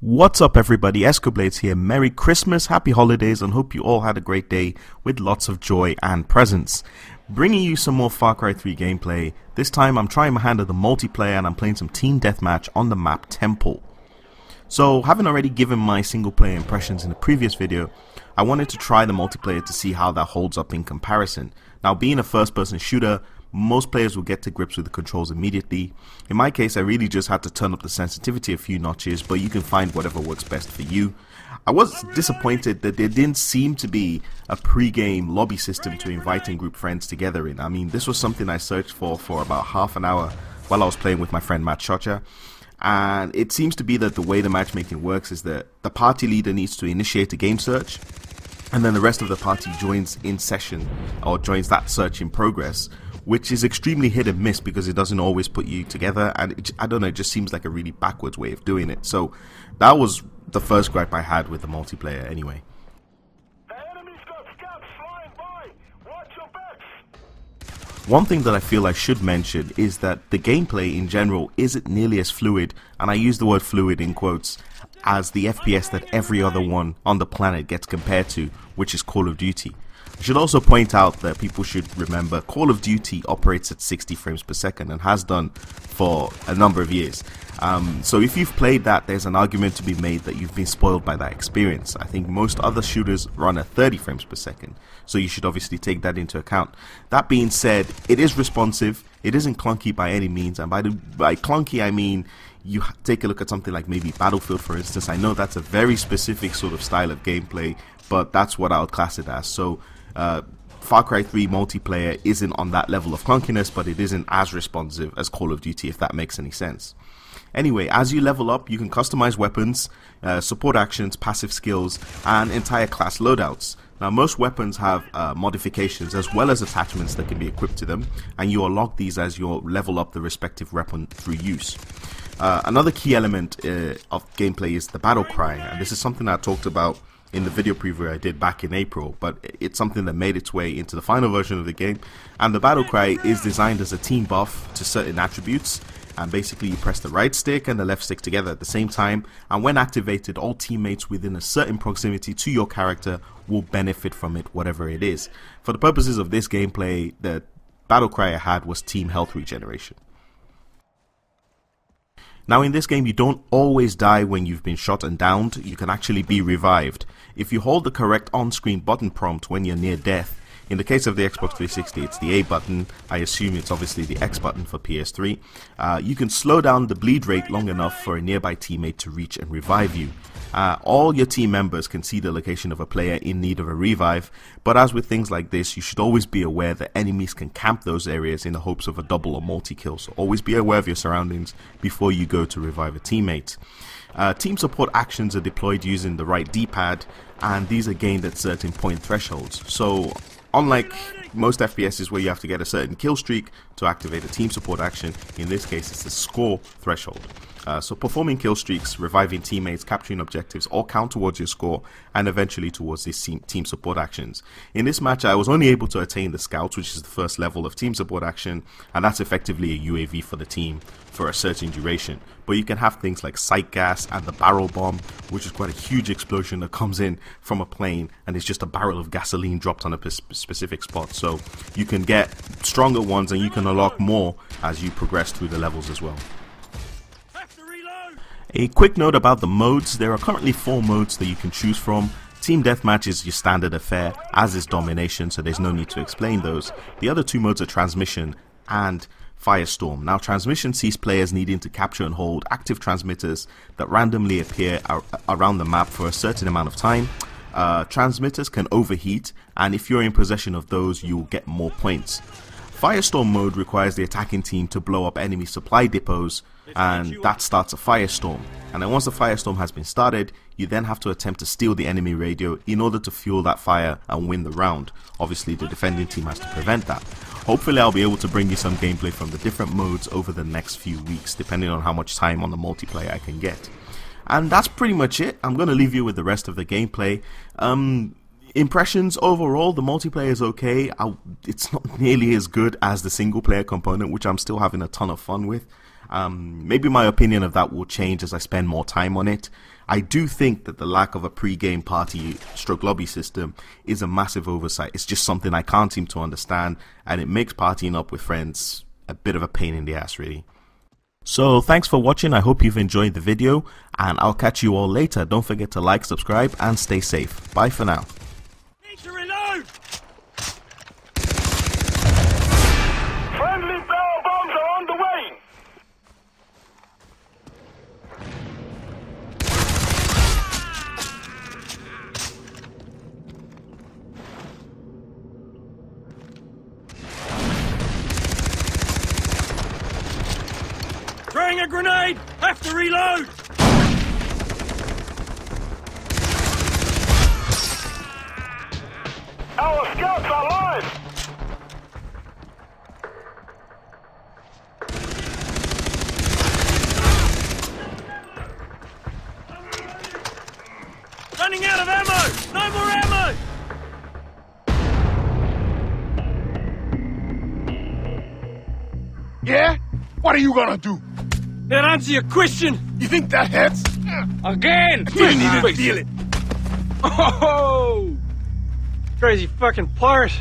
What's up everybody, EscoBlades here. Merry Christmas, Happy Holidays, and hope you all had a great day with lots of joy and presents. Bringing you some more Far Cry 3 gameplay. This time I'm trying my hand at the multiplayer and I'm playing some team deathmatch on the map Temple. So, having already given my single player impressions in the previous video, I wanted to try the multiplayer to see how that holds up in comparison. Now, being a first person shooter, most players will get to grips with the controls immediately. In my case, I really just had to turn up the sensitivity a few notches, but you can find whatever works best for you. I was disappointed that there didn't seem to be a pre-game lobby system to inviting group friends together in. I mean, this was something I searched for about half an hour while I was playing with my friend Matt Shocha. And it seems to be that the way the matchmaking works is that the party leader needs to initiate a game search, and then the rest of the party joins in session or joins that search in progress, which is extremely hit and miss because it doesn't always put you together, and I don't know, it just seems like a really backwards way of doing it. So that was the first gripe I had with the multiplayer anyway. One thing that I feel I should mention is that the gameplay in general isn't nearly as fluid, and I use the word fluid in quotes, as the FPS that every other one on the planet gets compared to, which is Call of Duty. I should also point out that people should remember Call of Duty operates at 60 frames per second and has done for a number of years. So if you've played that, there's an argument to be made that you've been spoiled by that experience. I think most other shooters run at 30 frames per second, so you should obviously take that into account. That being said, it is responsive, it isn't clunky by any means, and by clunky I mean you take a look at something like maybe Battlefield, for instance. I know that's a very specific sort of style of gameplay, but that's what I would class it as. So Far Cry 3 multiplayer isn't on that level of clunkiness, but it isn't as responsive as Call of Duty, if that makes any sense. Anyway, as you level up, you can customize weapons, support actions, passive skills, and entire class loadouts. Now, most weapons have modifications as well as attachments that can be equipped to them, and you unlock these as you level up the respective weapon through use. Another key element of gameplay is the battle cry, and this is something I talked about in the video preview I did back in April, but it's something that made its way into the final version of the game. And the battle cry is designed as a team buff to certain attributes, and basically you press the right stick and the left stick together at the same time, and when activated, all teammates within a certain proximity to your character will benefit from it, whatever it is. For the purposes of this gameplay, the battle cry I had was team health regeneration. Now, in this game, you don't always die when you've been shot and downed. You can actually be revived if you hold the correct on-screen button prompt when you're near death. In the case of the Xbox 360, it's the A button. I assume it's obviously the X button for PS3. You can slow down the bleed rate long enough for a nearby teammate to reach and revive you. All your team members can see the location of a player in need of a revive, but as with things like this, you should always be aware that enemies can camp those areas in the hopes of a double or multi-kill, so always be aware of your surroundings before you go to revive a teammate. Team support actions are deployed using the right D-pad, and these are gained at certain point thresholds. So, unlike most FPSs where you have to get a certain kill streak to activate a team support action, in this case it's the score threshold. So performing kill streaks, reviving teammates, capturing objectives all count towards your score and eventually towards these team support actions. In this match I was only able to attain the scouts, which is the first level of team support action, and that's effectively a UAV for the team for a certain duration. But you can have things like sight gas and the barrel bomb, which is quite a huge explosion that comes in from a plane and it's just a barrel of gasoline dropped on a specific spot. So you can get stronger ones and you can unlock more as you progress through the levels as well. A quick note about the modes. There are currently 4 modes that you can choose from. Team Deathmatch is your standard affair, as is Domination, so there's no need to explain those. The other 2 modes are Transmission and Firestorm. Now, Transmission sees players needing to capture and hold active transmitters that randomly appear around the map for a certain amount of time. Transmitters can overheat, and if you're in possession of those, you'll get more points. Firestorm mode requires the attacking team to blow up enemy supply depots, and that starts a firestorm. And then once the firestorm has been started, you then have to attempt to steal the enemy radio in order to fuel that fire and win the round. Obviously the defending team has to prevent that. Hopefully I'll be able to bring you some gameplay from the different modes over the next few weeks, depending on how much time on the multiplayer I can get. And that's pretty much it. I'm going to leave you with the rest of the gameplay. Impressions overall, the multiplayer is okay. It's not nearly as good as the single player component, which I'm still having a ton of fun with. Maybe my opinion of that will change as I spend more time on it. I do think that the lack of a pre-game party stroke lobby system is a massive oversight. It's just something I can't seem to understand, and it makes partying up with friends a bit of a pain in the ass, really. So thanks for watching. I hope you've enjoyed the video, and I'll catch you all later. Don't forget to like, subscribe, and stay safe. Bye for now. Need to reload! Friendly barrel bombs are on the way! Throwing a grenade! Have to reload! Our scouts are live! Running out of ammo! No more ammo! Yeah? What are you gonna do? That answer your question! You think that hits? Again! Didn't even feel it. Oh! Crazy fucking pirate!